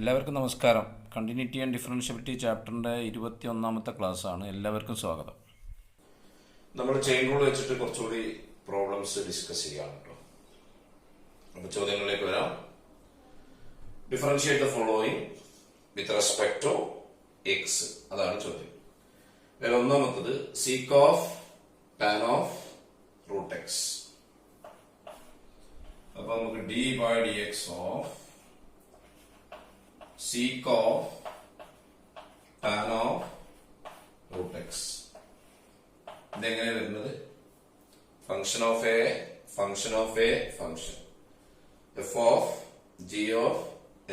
എല്ലാവർക്കും നമസ്കാരം. Continuity and differentiability ചാപ്റ്ററിൻ്റെ 21ാമത്തെ ക്ലാസ്സാണ്. എല്ലാവർക്കും സ്വാഗതം. നമ്മൾ ചെയിൻ റൂൾ വെച്ചിട്ട് കുറച്ചുകൂടി പ്രോബ്ലംസ് ഡിസ്കസ് ചെയ്യാം കേട്ടോ. അപ്പൊ ചോദ്യങ്ങളിലേക്ക് വരാം. Differentiate the following with respect to x, അതാണ് ചോദ്യം. വേറെ ഒന്നാമത്തത് sec of tan of root x. അപ്പൊ നമുക്ക് d by d x of sec of tan of root x. ഇതെങ്ങനെ വരുന്നത്? Function of a function of a function f of g of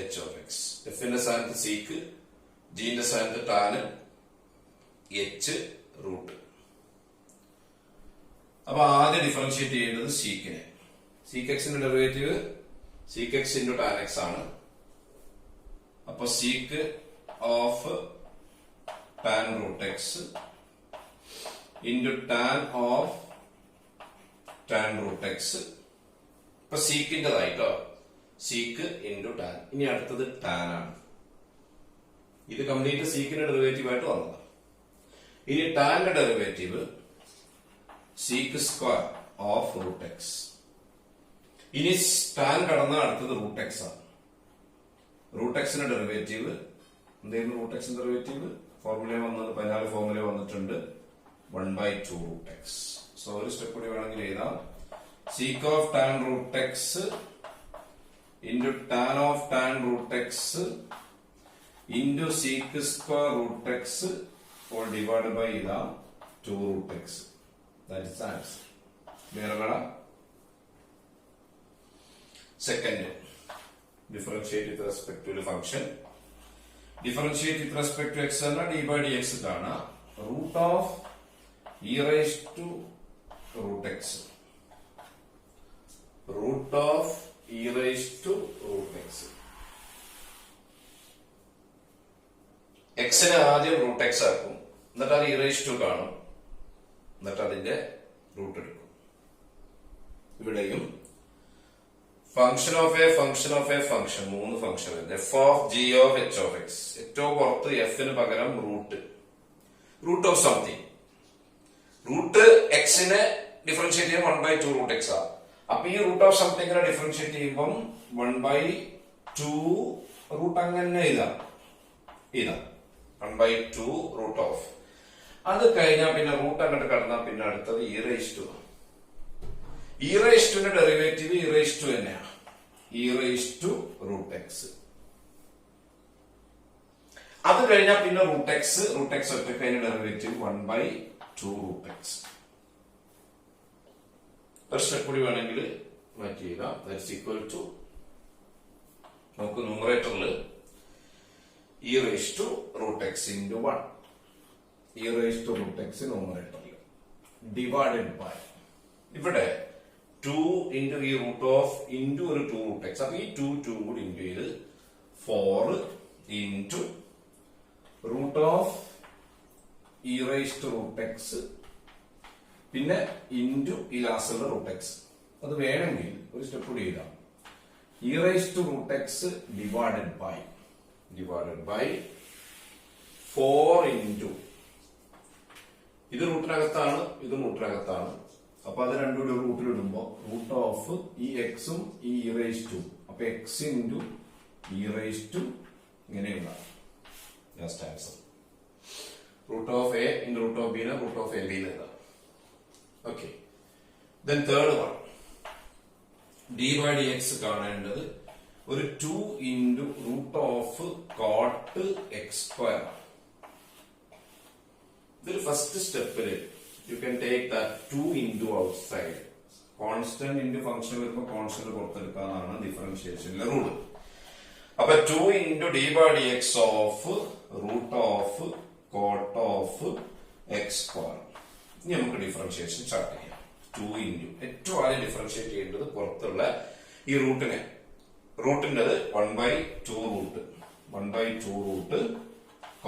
h of x. എഫിന്റെ സ്ഥാനത്ത് seek, ജിന്റെ സ്ഥാനത്ത് tan, H root. അപ്പൊ ആദ്യം differentiate ചെയ്യേണ്ടത് സീക്കിനെ. സീക്ക് എക്സിന്റെ derivative sec x into tan x ആണ്. അപ്പൊ sec of tan root x into tan of tan root x. ഇപ്പൊ സീക്കിൻ്റെതായിട്ടോ, സീക്ക് ഇൻറ്റു ടാൻ. ഇനി അടുത്തത് ടാൻ ആണ്. ഇത് കംപ്ലീറ്റ് സീക്കിന്റെ ഡെറിവേറ്റീവ് ആയിട്ട് വന്നതാണ്. ഇനി ടാന്റെ derivative sec square of root x. ഇനി ടാൻ കടന്ന അടുത്തത് റൂട്ട് എക്സ് ആണ്. റൂട്ട് എക്സിന്റെ ഡെറിവേറ്റീവ് എന്തായിരുന്നു? റൂട്ട് എക്സിന്റെ ഡെറിവേറ്റീവ് ഫോർമുല വന്നത് 14 ഫോർമുല വന്നിട്ടുണ്ട്, 1/2 റൂട്ട് എക്സ്. സോ ഒരു സ്റ്റെപ്പ് കൂടി വേണമെങ്കിൽ എഴുതാം. Sec of tan root x into tan of tan root x into sec square root x all divide by ഇതാ 2 root x. That is answer. വേറെ വേണം. Second, differentiate with respect to the function. Differentiate with respect to x and d by dx ആണ്. root of e raised to root x. root of e raised to root x. x നെ ആദ്യം root X ആക്കും, എന്നിട്ട് അത് e raised to കാണും, എന്നിട്ട് അതിന്റെ root എടുക്കും. ഇവിടെയും function of a function of a function, 3 function f of g of h of x. ഏറ്റവും പുറത്ത് എഫിന് പകരം root, root of something. Root എക്സിനെ ഡിഫറൻഷിയേറ്റ് ചെയ്യുമ്പോൾ 1/2 റൂട്ട് എക്സ് ആണ്. അപ്പൊ ഈ റൂട്ട് ഓഫ് സംതിങ്ങിനെ ഡിഫറൻഷിയേറ്റ് ചെയ്യുമ്പോൾ 1/2 റൂട്ട് അങ്ങനെ ഇതാ 1/2 റൂട്ട് ഓഫ്. അത് കഴിഞ്ഞാൽ പിന്നെ റൂട്ട് അങ്ങോട്ട് കടന്നാൽ പിന്നെ അടുത്തത് e raise to. E raise ടുന്റെ ഡെറിവേറ്റീവ് ഇ റേസ് ടു തന്നെയാണ്, e raise to root x. അത് കഴിഞ്ഞാൽ പിന്നെ റൂട്ട് എക്സ് ഒറ്റയ്ക്ക് അതിന്റെ ഡെറിവേറ്റീവ് 1/2 റൂട്ട് എക്സ്. ഒരു സ്റ്റെപ്പ് കൂടി വേണമെങ്കിൽ മാറ്റി ചെയ്താൽ ദാറ്റ്സ് ഈക്വൽ ടു നമുക്ക് ന്യൂമറേറ്ററിൽ e raise to root x into 1, e raise to root x ന്യൂമറേറ്ററിൽ ഡിവൈഡഡ് ബൈ ഇവിടെ 2 ഇൻറ്റു ഈ റൂട്ട് ഓഫ് ഇൻറ്റു ഒരു 2 റൂട്ട് എക്സ്. അപ്പൊ ഈ 2 കൂടി ഇൻറ്റു ചെയ്ത് 4 into root of e raise to root x പിന്നെ ഇൻറ്റു ഈ ലാസ്റ്റുള്ള റൂട്ട് എക്സ്. അത് വേണമെങ്കിൽ ഒരു സ്റ്റെപ്പ് കൂടി എഴുതാം. E raise to root x divided by 4 into ഇത് റൂട്ടിനകത്താണ്, ഇത് റൂട്ടിനകത്താണ്. അപ്പൊ അത് രണ്ടും കൂടി റൂട്ടിലിടുമ്പോ റൂട്ട് ഓഫ് ഈ എക്സും ഈ ഇ റേസ് ടു, അപ്പൊ x into e raise to ഇങ്ങനെയുള്ള last answer. Root of a into root of ബിനെ റൂട്ട് ഓഫ് എ ബി എഴുതാം. Okay, then third one d by d x കാണേണ്ടത് ഒരു 2 into root of cot x square. ഇതൊരു first സ്റ്റെപ്പില് you can take that 2 into outside. Constant into function വരുമ്പോൾ constant പുറത്തെടുക്കാനാണ് ഡിഫറൻഷിയേഷനിലെ rule. അപ്പൊ 2 into d by dx of root of cot of x square. ഇനി നമുക്ക് ഡിഫറൻഷിയേഷൻ സ്റ്റാർട്ട് ചെയ്യാം. 2 into ഏറ്റവും ആദ്യം ഡിഫറൻഷിയേറ്റ് ചെയ്യേണ്ടത് പുറത്തുള്ള ഈ റൂട്ടിനെ. റൂട്ടിൻ്റെത് 1/2 root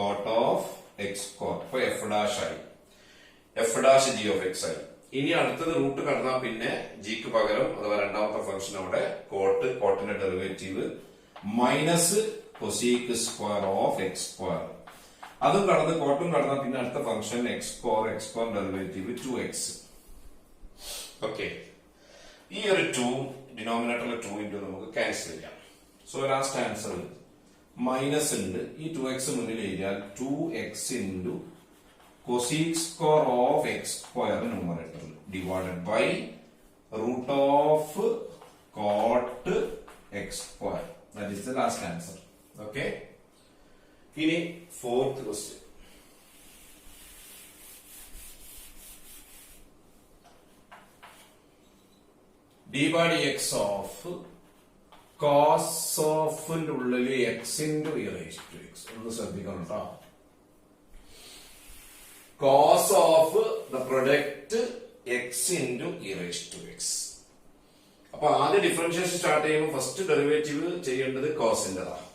cot of x square. ഇപ്പൊ എഫ് ഡാഷ് ആയി, f dash g of x ആയി. ഇനി അടുത്തത് റൂട്ട് കടന്നാൽ പിന്നെ ജിക്ക് പകരം അഥവാ രണ്ടാമത്തെ ഫംഗ്ഷൻ അവിടെ കോട്ടിന്റെ derivative minus cosec square of x square. അതും കടന്ന് കോട്ടും കടന്ന പിന്നെ അടുത്ത function x square derivative 2x. Okay, ഈ ഒരു 2 ഡിനോമിനേറ്ററിലെ 2 ഇൻറ്റു നമുക്ക് ക്യാൻസൽ ചെയ്യാം. സോ ലാസ്റ്റ് ആൻസർ മൈനസ് ഉണ്ട്. ഈ 2x മുന്നിൽ എഴുതിയാൽ 2x into cosec square of x square numerator divided by root of cot x square. That is the last answer. Okay, ഇനി fourth question. D by d x of cos ഓഫിന്റെ ഉള്ളിൽ x into e raise to x. ഒന്ന് ശ്രദ്ധിക്കണം കേട്ടോ. Cos of the product x into e raise to x. അപ്പൊ ആദ്യം differentiation start ചെയ്യുമ്പോൾ first derivative ചെയ്യേണ്ടത് കോസിന്റെതാണ്.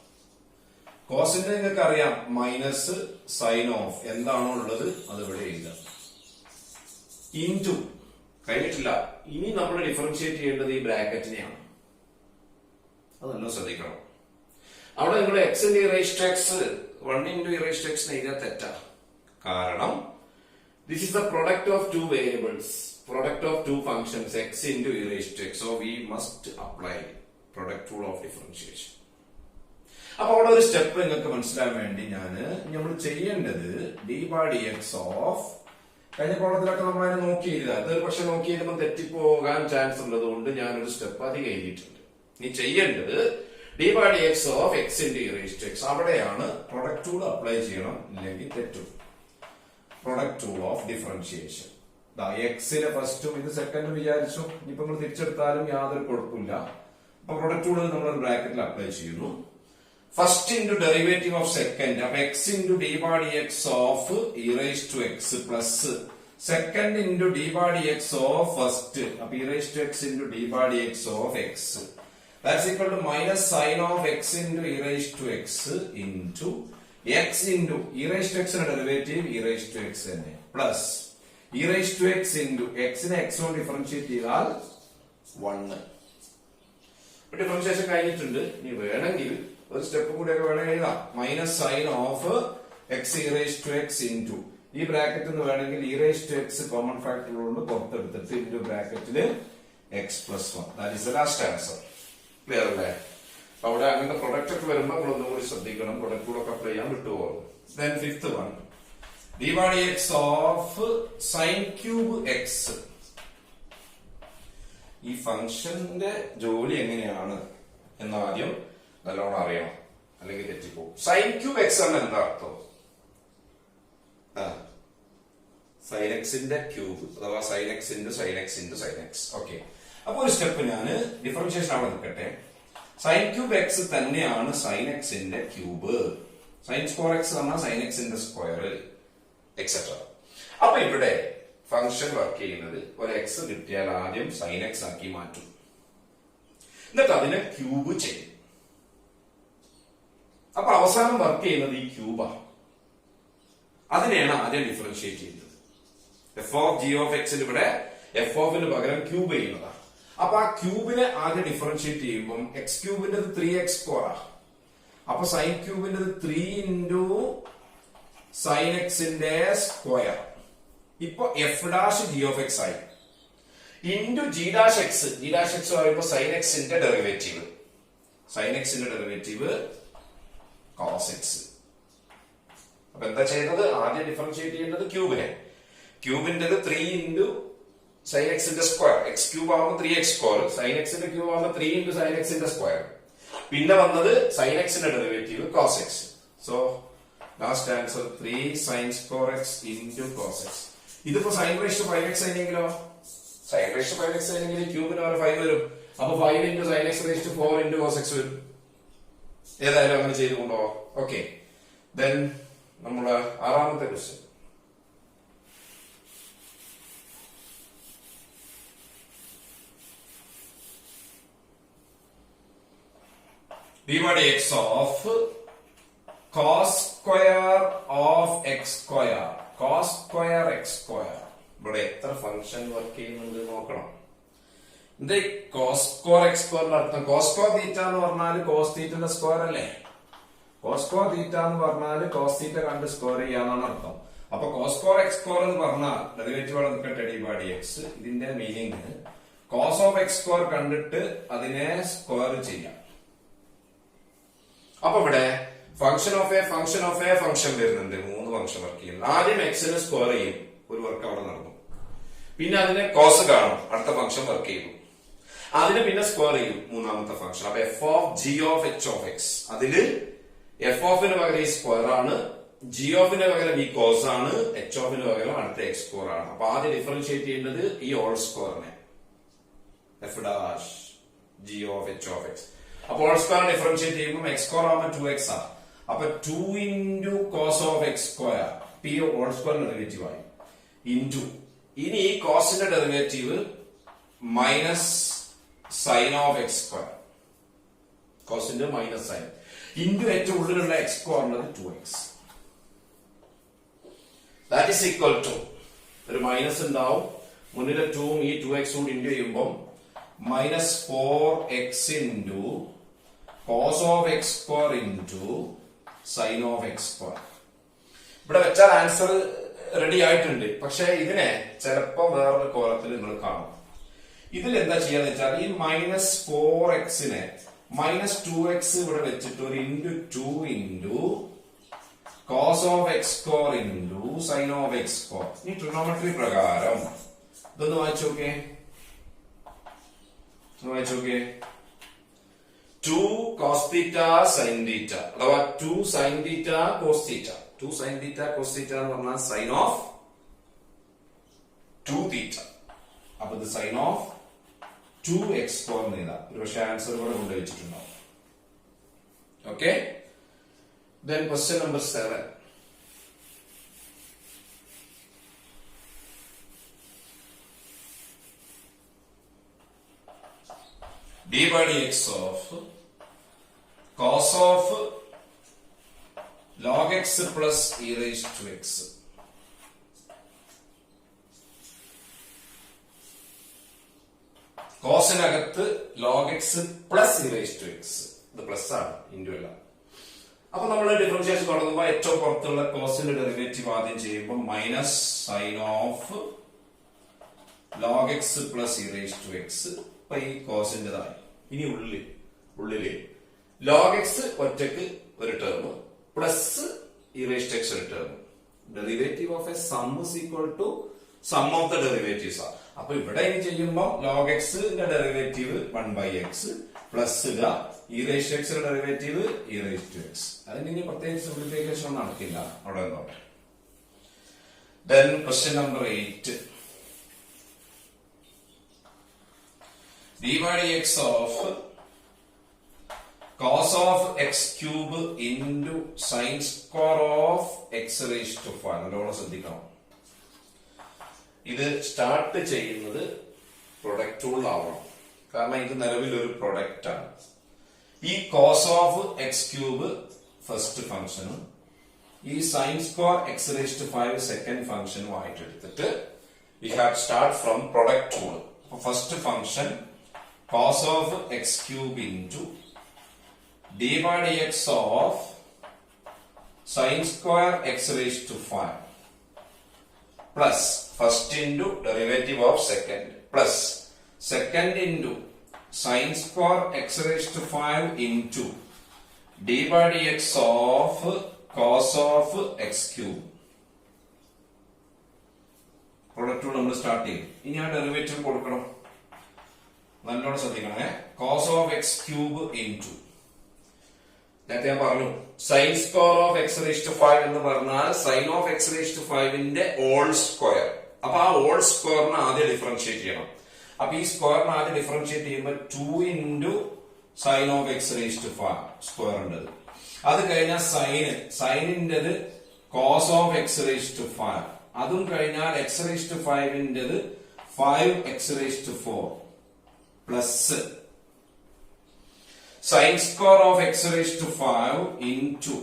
കോസിന്റെ നിങ്ങൾക്ക് അറിയാം, മൈനസ് സൈൻ ഓഫ് എന്താണോ ഉള്ളത് അത് ഇവിടെ എഴുതാം. ഇൻറ്റു കഴിഞ്ഞിട്ടില്ല. ഇനി നമ്മൾ ഡിഫറൻഷിയേറ്റ് ചെയ്യേണ്ടത് ഈ ബ്രാക്കറ്റിനെയാണ്. അത് നല്ല ശ്രദ്ധിക്കണം. അവിടെ നിങ്ങൾ എക്സിന്റെ ഇറേസ്റ്റ് എക്സ് 1 ഇൻറ്റു ഇറേസ്റ്റ് എക്സ് എഴുതിയാൽ തെറ്റാ. കാരണം this is the product of 2 variables, product of 2 functions x into e raised to x. So we must apply product rule of differentiation. അപ്പൊ അവിടെ ഒരു സ്റ്റെപ്പ് നിങ്ങൾക്ക് മനസ്സിലാൻ വേണ്ടി നമ്മൾ ചെയ്യേണ്ടത് d by d x of, കഴിഞ്ഞ കോളത്തിലൊക്കെ നമ്മൾ അതിനെ നോക്കി എഴുതാം. അത് പക്ഷെ നോക്കി എഴുതുമ്പോൾ തെറ്റിപ്പോകാൻ ചാൻസ് ഉള്ളത് കൊണ്ട് ഞാനൊരു സ്റ്റെപ്പ് അധികം എഴുതിയിട്ടുണ്ട്. ഇനി ചെയ്യേണ്ടത് d by d x of x into e raised to x. അവിടെയാണ് പ്രൊഡക്റ്റ് റൂൾ അപ്ലൈ ചെയ്യണം, ഇല്ലെങ്കിൽ തെറ്റും. Product rule of differentiation. എക്സിലെ ഫസ്റ്റും ഇത് സെക്കൻഡും വിചാരിച്ചു. ഇപ്പൊ നമ്മൾ തിരിച്ചെടുത്താലും യാതൊരു കുഴപ്പമില്ല. അപ്പൊ പ്രൊഡക്റ്റ് റൂൾ നമ്മൾ ബ്രാക്കറ്റിൽ അപ്ലൈ ചെയ്യുന്നു. First into derivative of second. അപ്പൊ x into d by d x of e raise to x plus second into d by d x of first. അപ്പൊ e raise to x into d by d x of x. That's equal to minus sine of x into e raise to x into x into e raise to എക്സിന്റെ derivative e raise to x തന്നെ plus e raise to x into എക്സിനെ X കൊണ്ട് differentiate ചെയ്താൽ 1. Differentiation കഴിഞ്ഞിട്ടുണ്ട്. ഇനി വേണമെങ്കിൽ ഒരു step കൂടെയൊക്കെ വേണമെങ്കിൽ എഴുതാം. Minus sine of x e raise to x into ഈ ബ്രാക്കറ്റിൽ നിന്ന് വേണമെങ്കിൽ e raise to x common factor കൊണ്ട് പുറത്തെടുത്തിട്ട് ഇൻറ്റു ബ്രാക്കറ്റില് x plus 1. That is the last answer. Clear അല്ലേ? അവിടെ അങ്ങനെ പ്രൊഡക്റ്റ് ഒക്കെ വരുമ്പോൾ നമ്മൾ ഒന്നും കൂടി ശ്രദ്ധിക്കണം. പ്രൊഡക്റ്റ് കൂടെ അപ്ലൈ ചെയ്യാൻ വിട്ടുപോകും. Then fifth one, d by d x of sine cube x. ഈ ഫംഗ്ഷന്റെ ജോലി എങ്ങനെയാണ് എന്ന് ആദ്യം നല്ലോണം അറിയണം, അല്ലെങ്കിൽ തെറ്റിപ്പോകും. സൈൻ ക്യൂബ് എക്സ് ആണ് എന്താ അർത്ഥം? സൈൻ എക്സിന്റെ ക്യൂബ് അഥവാ sine x into sine x into sine x. Okay, അപ്പൊ ഒരു സ്റ്റെപ്പ് ഞാൻ ഡിഫറൻഷിയേഷൻ അവിടെ നിൽക്കട്ടെ. സൈൻ ക്യൂബ് എക്സ് തന്നെയാണ് സൈൻ എക്സിന്റെ ക്യൂബ്. സൈൻ സ്ക്വയർ എക്സ് പറഞ്ഞാൽ സൈൻ എക്സിന്റെ സ്ക്വയർ എക്സെട്ര. അപ്പൊ ഇവിടെ ഫംഗ്ഷൻ വർക്ക് ചെയ്യുന്നത് ഒരു എക്സ് കിട്ടിയാൽ ആദ്യം സൈൻ എക്സ് ആക്കി മാറ്റും, എന്നിട്ട് അതിനെ ക്യൂബ് ചെയ്യും. അപ്പൊ അവസാനം വർക്ക് ചെയ്യുന്നത് ഈ ക്യൂബാ. അതിനെയാണ് ആദ്യം ഡിഫറൻഷിയേറ്റ് ചെയ്യുന്നത്. എഫ് ഓഫ് ജി ഓഫ് എക്സിൽ ഇവിടെ എഫ് ഓഫിന് പകരം ക്യൂബ് ചെയ്യുന്നതാണ്. അപ്പൊ ആ ക്യൂബിനെ ആദ്യം ഡിഫറൻഷിയേറ്റ് ചെയ്യുമ്പോൾ എക്സ് ക്യൂബിന്റെ 3x². അപ്പൊ സൈൻ ക്യൂബിന്റെ 3 ഇൻറ്റു സൈൻ എക്സിന്റെ സ്ക്വയർ. ഇപ്പൊ f dash g of x ആയി into g dash x. G dash x പറയുമ്പോ സൈൻ എക്സിന്റെ ഡെറിവേറ്റീവ്. സൈൻ എക്സിന്റെ ഡെറിവേറ്റീവ് കോസ് എക്സ്. അപ്പൊ എന്താ ചെയ്യുന്നത്? ആദ്യം ഡിഫറൻഷിയേറ്റ് ചെയ്യേണ്ടത് ക്യൂബിനെ. ക്യൂബിന്റെ 3 ഇൻറ്റു സൈൻ എക്സിന്റെ സ്ക്വയർ. എക്സ് ക്യൂബ് ആവുമ്പോൾ 3x². സൈൻ എക്സിന്റെ ക്യൂബ് ആവുമ്പോൾ 3 ഇൻറ്റു സൈൻ എക്സിന്റെ സ്ക്വയർ. പിന്നെ വന്നത് സൈൻ എക്സിന്റെ derivative cos x. So last answer 3 sine square x into cos x. ഇതിപ്പോ സൈൻ റേഷ്യോ 5x ആണെങ്കിലോ, സൈൻ റേഷ്യോ 5x ആണെങ്കിൽ ക്യൂബിന് വരെ 5 വരും. അപ്പൊ 5 into sine x ratio 4 into cos x വരും. ഏതായാലും അങ്ങനെ ചെയ്തുകൊണ്ടോ. ഓക്കെ, ദെൻ നമ്മുടെ ആറാമത്തെ question. d by dx of cos square of x square. cos square x square. ഇവിടെ എത്ര ഫംഗ്ഷൻ വർക്ക് ചെയ്യുന്നുണ്ട് നോക്കണം. എന്താ കോസ് സ്ക്വയർ എക്സ് സ്ക്വയറിന്റെ അർത്ഥം? കോസ് സ്ക്വയർ തീറ്റ എന്ന് പറഞ്ഞാൽ കോസ് തീറ്റന്റെ സ്ക്വയർ അല്ലേ? കോസ് സ്ക്വയർ തീറ്റ എന്ന് പറഞ്ഞാൽ കോസ് തീറ്റ കണ്ട് സ്ക്വയർ ചെയ്യാന്നാണ് അർത്ഥം. അപ്പൊ കോസ് സ്ക്വയർ എക്സ് സ്ക്വയർ എന്ന് പറഞ്ഞാൽ ഡെറിവേറ്റീവ് നിൽക്കട്ടെ ഡി ബൈ ഡി എക്സ്. ഇതിന്റെ meaning cos of x square കണ്ടിട്ട് അതിനെ സ്ക്വയർ ചെയ്യാം. അപ്പൊ ഇവിടെ ഫംഗ്ഷൻ ഓഫ് എ ഫംഗ്ഷൻ വരുന്നുണ്ട്. 3 ഫംഗ്ഷൻ വർക്ക് ചെയ്യുന്നു. ആദ്യം എക്സിന് സ്ക്വയർ ചെയ്യും, ഒരു വർക്ക് അവിടെ നടന്നു. പിന്നെ അതിനെ കോസ് കാണും, അടുത്ത ഫംഗ്ഷൻ വർക്ക് ചെയ്യും. അതിന് പിന്നെ സ്ക്വയർ ചെയ്യും, മൂന്നാമത്തെ ഫംഗ്ഷൻ. അപ്പൊ F of g of h of X, അതില് എഫ് ഓഫിന് പകരം ഈ സ്ക്വയർ ആണ്, ജി ഓഫിന് പകരം ഈ കോസ് ആണ്, എച്ച് ഓഫിന് പകരം അടുത്ത എക്സ് സ്ക്വയർ ആണ്. അപ്പൊ ആദ്യം ഡിഫറൻഷിയേറ്റ് ചെയ്യേണ്ടത് ഈ ഹോൾ സ്ക്വയറിനെ, f dash g of h of x. അപ്പൊ ഹോൾ സ്ക്വയർ ഡിഫറൻഷിയേറ്റ് ചെയ്യുമ്പോൾ എക്സ് സ്ക്വയർ ആകുമ്പോൾ 2x ആണ്. അപ്പൊ 2 into cos of x square, p whole square derivative ആയി, ഇൻറ്റു ഇനി ഈ കോസിന്റെ derivative minus sine of x square, കോസിന്റെ മൈനസ് സൈൻ, ഇൻറ്റു ഏറ്റവും ഉള്ളിലുള്ള എക്സ് സ്ക്വയറിന്റെ 2x. That is equal to, ഒരു മൈനസ് ഉണ്ടാവും, മുന്നിലെ 2ഉം ഈ 2x കൂടി ഇൻറ്റു ചെയ്യുമ്പോൾ minus 4x into cos of x square into sine of x square. ഇവിടെ വെച്ചാൽ ആൻസർ റെഡി ആയിട്ടുണ്ട്. പക്ഷെ ഇതിനെ ചിലപ്പോ വേറൊരു കോലത്തിൽ നിങ്ങൾ കാണും. ഇതിൽ എന്താ ചെയ്യാന്ന് വെച്ചാൽ ഈ മൈനസ് 4xനെ മൈനസ് 2x ഇവിടെ വെച്ചിട്ട് ഒരു into 2 into cos of x square into sine of x square. ഈ ട്രിഗണോമെട്രി പ്രകാരം ഇതൊന്ന് വായിച്ചു നോക്കേ, 2 cos theta sin theta അഥവാ 2 sin theta cos theta. 2 sin theta cos theta എന്ന് പറഞ്ഞാൽ sin of 2 theta. അപ്പൊ ഇത് sin of 2x square എന്ന് എഴുതാം. ഒരു പക്ഷേ ആൻസർ ഇവിടെ കൊണ്ടുവച്ചിട്ടുണ്ടാവും. Okay, then question number 7. d by dx of cos of log x plus e raised to x. കോസിനകത്ത് log x plus e raised to x, ഇത് plus ആണ്, ഇൻറ്റു അല്ല. അപ്പൊ നമ്മൾ ഡിഫറൻഷിയേഷൻ തുടങ്ങുമ്പോൾ ഏറ്റവും പുറത്തുള്ള കോസിന്റെ ഡെറിവേറ്റീവ് ആദ്യം ചെയ്യുമ്പോൾ minus sine of log x plus e raised to x. ഇപ്പൊ ഈ കോസിന്റേതായി. ഇനി ഉള്ളില് log x ഒറ്റക്ക് ഒരു term plus e raised to x ഒരു term. Derivative of a sum is equal to sum of the derivatives ആണ്. അപ്പൊ ഇവിടെ ഇനി ചെയ്യുമ്പോൾ log x ന്റെ derivative 1/x plus e raised to x ന്റെ derivative e raised to x. അതിന് ഇനി പ്രത്യേകിച്ച് സിംപ്ലിഫിക്കേഷൻ ഒന്നും നടക്കില്ല, അവിടെ നോട്ടെ. Then question number 8. d by dx of cos of x cube into sin square of x raised to 5. നല്ലോണം ശ്രദ്ധിക്കണം. ഇത് സ്റ്റാർട്ട് ചെയ്യുന്നത് പ്രൊഡക്റ്റ് ടൂളിലാവണം, കാരണം ഇത് നിലവിൽ ഒരു പ്രൊഡക്റ്റ് ആണ്. ഈ cos of x cube first ഫംഗ്ഷനും ഈ sine square x raised to 5 second ഫംഗ്ഷനും ആയിട്ട് എടുത്തിട്ട് we have start from product tool. അപ്പൊ first function cos of x cube into d by dx of sin square x raised to 5 plus first into derivative of second plus second into sin square x raised to 5 into d by dx of cos of x cube. Product tool നമ്മൾ start ചെയ്യും. ഇനി ആ derivative കൊടുക്കണം, നല്ലോണം ശ്രദ്ധിക്കണേ. Cos of x cube into, നേരത്തെ ഞാൻ പറഞ്ഞു sine square of x raised to 5 എന്ന് പറഞ്ഞാൽ sine of x raised to 5ന്റെ ഹോൾ സ്ക്വയർ. അപ്പൊ ആ ഹോൾ സ്ക്വയറിനെ ആദ്യം ഡിഫറൻഷിയേറ്റ് ചെയ്യണം. അപ്പൊ ഈ സ്ക്വയറിനെ ആദ്യം ഡിഫറൻഷിയേറ്റ് ചെയ്യുമ്പോൾ 2 into sine of x raised to 5 square ഉണ്ടത്. അത് കഴിഞ്ഞാൽ സൈനിന്റേത് cos of x raised to 5, അതും കഴിഞ്ഞാൽ എക്സ് റേസ്ഡ് ടു 5ന്റേത് 5x raised to 4 plus sin square of x raised to 5 into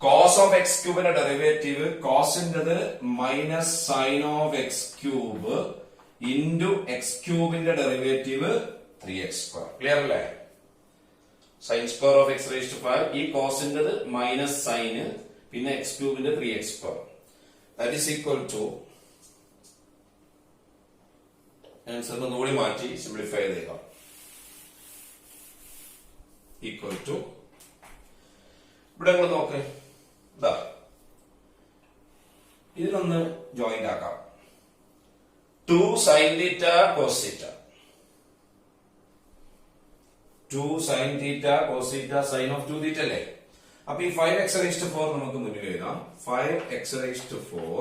cos of x cube ന്റെ derivative കോസിന്റേത് minus sine of x cube into x ക്യൂബിന്റെ derivative 3x square. Clear അല്ലേ? Sine square of x raise to 5. ഈ കോസിന്റേത് minus sine, പിന്നെ x ക്യൂബിന്റെ 3x square. That is equal to ആൻസറിന് ഒന്നുകൂടി മാറ്റി സിംപ്ലിഫൈ ചെയ്തേക്കാം. ഈക്വൽ ടു ഇവിടെ നിങ്ങൾ നോക്ക്, ഇതാ ഇതിലൊന്ന് ജോയിന്റ് ആക്കാം. 2 sin theta cos theta, 2 sin theta cos theta sin of 2 theta അല്ലേ. അപ്പൊ ഈ 5x raised to 4 നമുക്ക് മുന്നിൽ എഴുതാം. 5x raised to 4,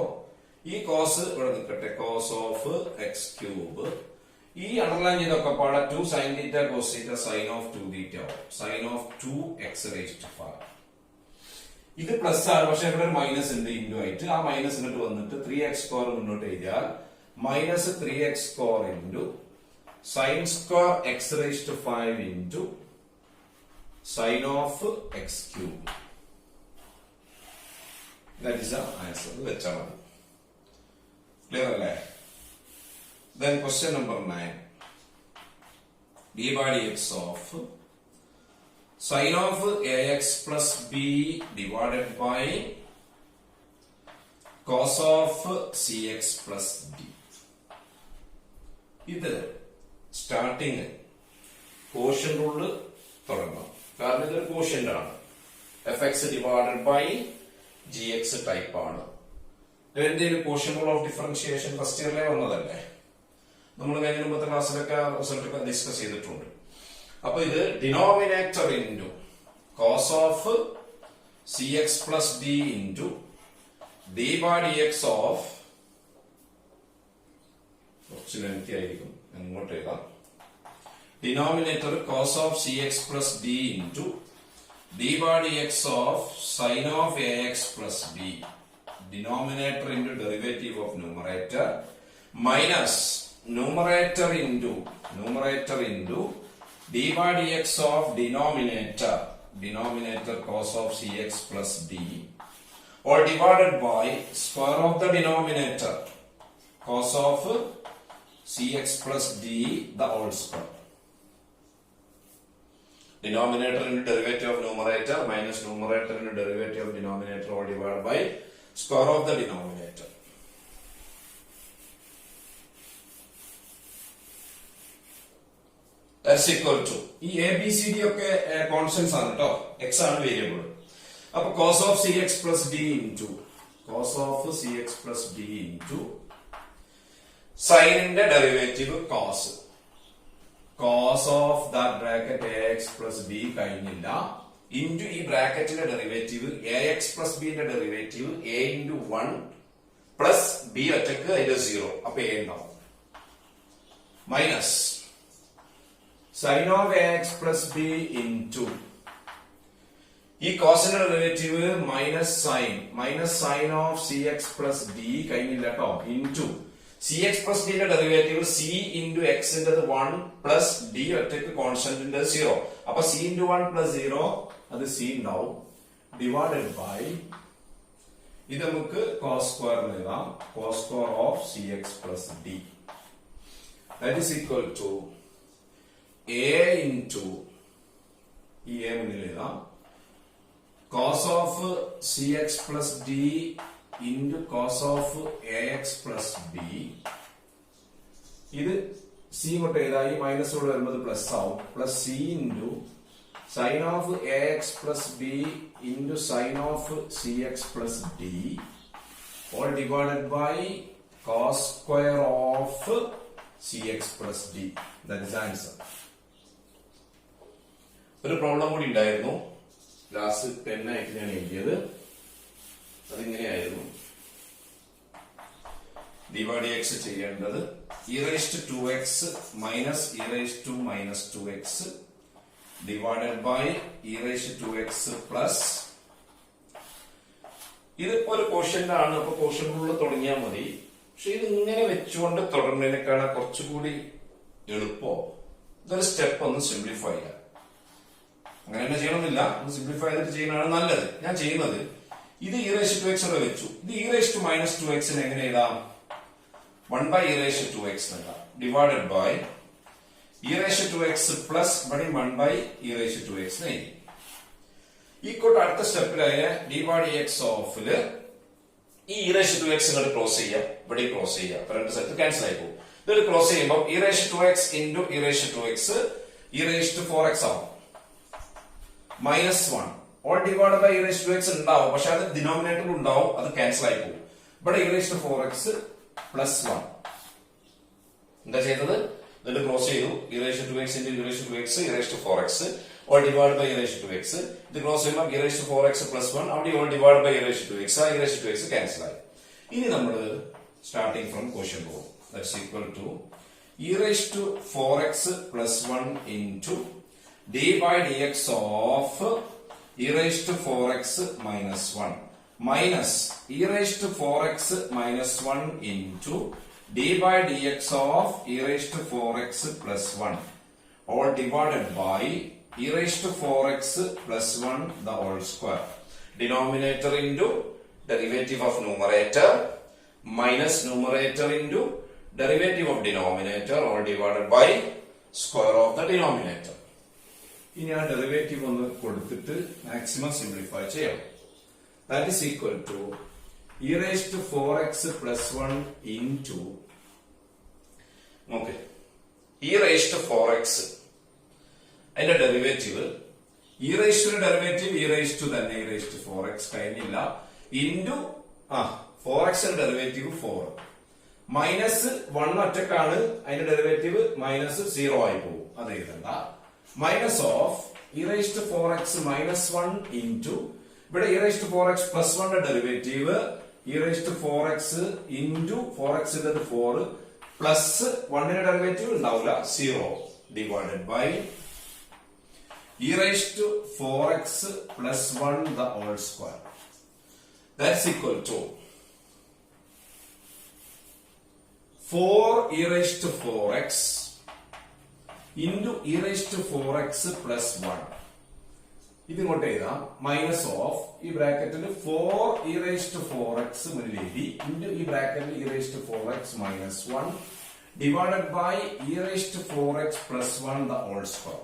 ഈ കോസ് ഇവിടെ നിൽക്കട്ടെ, കോസ് ഓഫ് എക്സ് ക്യൂബ്. ഈ അണ്ടർലൈൻ ചെയ്തൊക്കെ പാടെ 2 sin theta cos theta sin of 2 theta, sin of 2x raised to 5. ഇത് പ്ലസ് ആണ്, പക്ഷെ ഇവിടെ ഒരു മൈനസ് ഉണ്ട് ഇൻഡു ആയിട്ട്. ആ മൈനസ് ഇങ്ങോട്ട് വന്നിട്ട് 3x സ്ക്വയർ മുന്നോട്ട് എഴുതിയാൽ minus 3x square into sine square x raise to 5 into sine of x cube. That is the answer. വെച്ചാൽ മതി. ക്ലിയർ അല്ലേ? Then question number 9. d by dx of sin of ax plus b divided by cos of cx plus d. ഇത് starting quotient rule തുടങ്ങണം. കാരണം ഇതൊരു quotient ആണ്. fx divided by gx type ആണ്. എന്തെങ്കിലും quotient rule of differentiation first ഇയറിലെ വന്നതല്ലേ, നമ്മൾ കഴിഞ്ഞ മുമ്പത്തെ ക്ലാസ്സിലൊക്കെ റിസൾട്ട് ഡിസ്കസ് ചെയ്തിട്ടുണ്ട്. അപ്പൊ ഇത് denominator into cos of c x plus d into d by d x of, കുറച്ച് ലെങ്തി ആയിരിക്കും, അങ്ങോട്ട് എഴുതാം. Denominator cos of c x plus d into d by d x of sine of a x plus d, denominator into derivative of numerator minus numerator into d by dx of denominator cos of cx plus d, or divided by square of the denominator cos of cx plus d the whole square. Denominator into derivative of numerator minus numerator into derivative of denominator, all divided by square of the denominator. That's equal to, ഈ a b c d ഒക്കെ constants ആണ് കേട്ടോ, x ആണ് variable. അപ്പൊ cos of c x plus d into സൈനിന്റെ derivative cos of that bracket a x plus b കഴിഞ്ഞില്ല, into ഈ ബ്രാക്കറ്റിന്റെ ഡെറിവേറ്റീവ് എ എക്സ് പ്ലസ് ബിന്റെ derivative a into 1 plus b ഒറ്റക്ക് അതിന്റെ 0, അപ്പൊ എ ഉണ്ടാവും, minus sin of ax plus b into ഈ കോസിന്റെ derivative minus sine of c x plus D കഴിഞ്ഞില്ല കേട്ടോ, ഇൻറ്റു സി എക്സ് പ്ലസ് ഡിന്റെ ഡെറിവേറ്റീവ് സി ഇൻറ്റു എക്സിന്റെ 1 പ്ലസ് ഡി ഒറ്റയ്ക്ക് കോൺസ്റ്റന്റിന്റെ 0, അപ്പൊ സി ഇൻറ്റു 1 പ്ലസ് 0 അത് സി ഉണ്ടാവും, ഡിവൈഡഡ് ബൈ ഇത് നമുക്ക് കോസ് സ്ക്വയർ എഴുതാം, cos square of c x plus d, that is equal to a into ഈ a മുന്നിൽ എഴുതാം, cos of cx plus d into cos of ax plus b. ഇത് c ഇങ്ങോട്ട് എഴുതായി, minus കൂടെ വരുമ്പോൾ പ്ലസ് ആവും, plus c into sin of ax plus b into sin of cx plus d, all divided by cos square of cx plus d. That is the answer. ഒരു problem കൂടി ഉണ്ടായിരുന്നു, last പെന്നായിട്ട് ഞാൻ എഴുതിയത്. അതിങ്ങനെയായിരുന്നു, D by d X ചെയ്യേണ്ടത് e raised to 2x minus e raised to minus 2x divided by e raised to 2x plus. ഇതിപ്പോ ഒരു question ആണ്, അപ്പൊ ക്വസ്റ്റ്യൻ റൂളിൽ തുടങ്ങിയാൽ മതി. പക്ഷെ ഇത് ഇങ്ങനെ വെച്ചുകൊണ്ട് തുടങ്ങുന്നതിനേക്കാണ് കുറച്ചുകൂടി എളുപ്പം. ഇതൊരു സ്റ്റെപ്പ് ഒന്ന് സിംപ്ലിഫൈ ചെയ്യാം. അങ്ങനെ തന്നെ ചെയ്യണമെന്നില്ല, സിംപ്ലിഫൈ ചെയ്തിട്ട് ചെയ്യുന്നതാണ് നല്ലത്. ഞാൻ ചെയ്യുന്നത് ഇത് e raised to 2x അവിടെ വെച്ചു, ഇത് e raised to minus 2x എങ്ങനെ എഴുതാം, 1 by e raised to 2x എഴുതാം, divided by e raised to x plus ഇവിടെ 1 by e raised to x നെ ഈക്വൽ അടുത്ത സ്റ്റെപ്പിലായ d by dx ഓഫില് ഈ e raised to x ഇങ്ങോട്ട് ക്ലോസ് ചെയ്യാം, ഇവിടെ ക്ലോസ് ചെയ്യാം, രണ്ട് സ്ഥലത്ത് ക്യാൻസൽ ആയി പോകും. ഇത് ക്ലോസ് ചെയ്യുമ്പോൾ e raised to x into e raised to x e raised to 4x ആവും, -1 all divided by e raised to x ഉണ്ടാവും, പക്ഷെ അത് ഡിനോമിനേറ്ററിൽ ഉണ്ടാവും, അത് ക്യാൻസൽ ആയി പോകും. ഇവിടെ e raised to 4x plus 1 എന്താ ചെയ്തത്? എന്നിട്ട് ക്ലോസ് ചെയ്തു e raised to x into e raised to x e raised to 4x all divided by e raised to x. ഇത് ക്ലോസ് ചെയ്യുമ്പോൾ e raised to 4x plus 1 അവിടെ all divided by e raised to x e raised to x cancel ആയി. ഇനി നമ്മൾ starting from question പോകും. That's equal to e raised to 4x plus 1 into d by dx of e raised to 4x minus 1 minus e raised to 4x minus 1 into d by dx of e raised to 4x plus 1 all divided by e raised to 4x plus 1 the whole square. Denominator into derivative of numerator minus numerator into derivative of denominator all divided by square of the denominator. ഇനി ആ derivative ഒന്ന് കൊടുത്തിട്ട് maximum simplify ചെയ്യാം. That is equal to e raised to 4x plus 1 into okay e raised to 4x അതിന്റെ derivative e raised to derivative e raised to തന്നെ e raised to 4x കഴിഞ്ഞില്ല into 4x ന്റെ derivative 4 minus 1 ഒറ്റക്കാണ്, അതിന്റെ derivative -0 ആയി പോകും, അത് എഴുതണ്ട. Minus of e raised to 4x minus 1 into ഇവിടെ e raised to 4x plus 1 ന്റെ derivative e raised to 4x into 4x ന്റെ 4 പ്ലസ് 1 ന്റെ ഡെറിവേറ്റീവ് ഉണ്ടാവില്ല 0 divided by e raised to 4x plus 1 the whole square. That's equal to 4 e raised to 4x into e raised to 4x plus 1. ഇത് ഇങ്ങോട്ട് എഴുതാം, minus of ഈ ബ്രാക്കറ്റിൽ 4 e raised to 4x മുന്നിൽ എഴുതി into ഈ ബ്രാക്കറ്റിൽ e raised to 4x minus 1 divided by e raised to 4x plus 1 the whole square.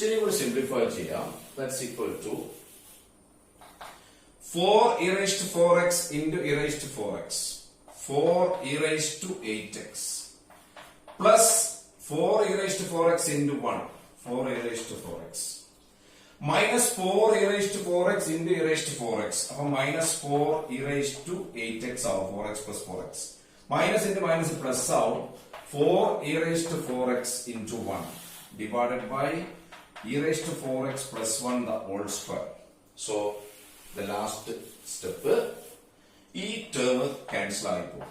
ഇനി കൂടി സിംപ്ലിഫൈ ചെയ്യാം. That's equal to 4 e raised to 4x into e raised to 4x 4 e raised to 8x plus 4 e raised to 4x into 1 4 e raised to 4x minus 4 e raised to 4x into e raised to 4x appo minus 4 e raised to 8x out 4x plus 4x minus into minus plus out 4 e raised to 4x into 1 divided by e raised to 4x plus 1 the whole square. So the last step ഈ term cancel ആയി പോകും.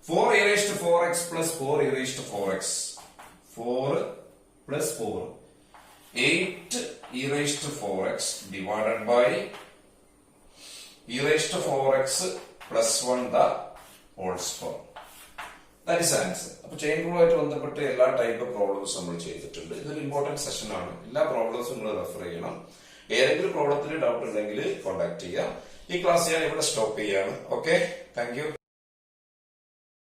4 e raised to 4x plus 4 e raised to 4x 4 plus 4 8 e raised to 4x divided by e raised to 4x plus 1 the whole square. That is answer. അപ്പോൾ chain റൂളുമായിട്ട് ബന്ധപ്പെട്ട് എല്ലാ type problems നമ്മൾ ചെയ്തിട്ടുണ്ട്. ഇതൊരു important session ആണ്. എല്ലാ പ്രോബ്ലംസും നിങ്ങൾ refer ചെയ്യണം. ഏതെങ്കിലും പ്രോബ്ലത്തിൽ ഡൗട്ട് ഉണ്ടെങ്കിൽ കോൺടാക്ട് ചെയ്യാം. ഈ ക്ലാസ് ഞാൻ ഇവിടെ സ്റ്റോപ്പ് ചെയ്യാണ്. Okay, thank you.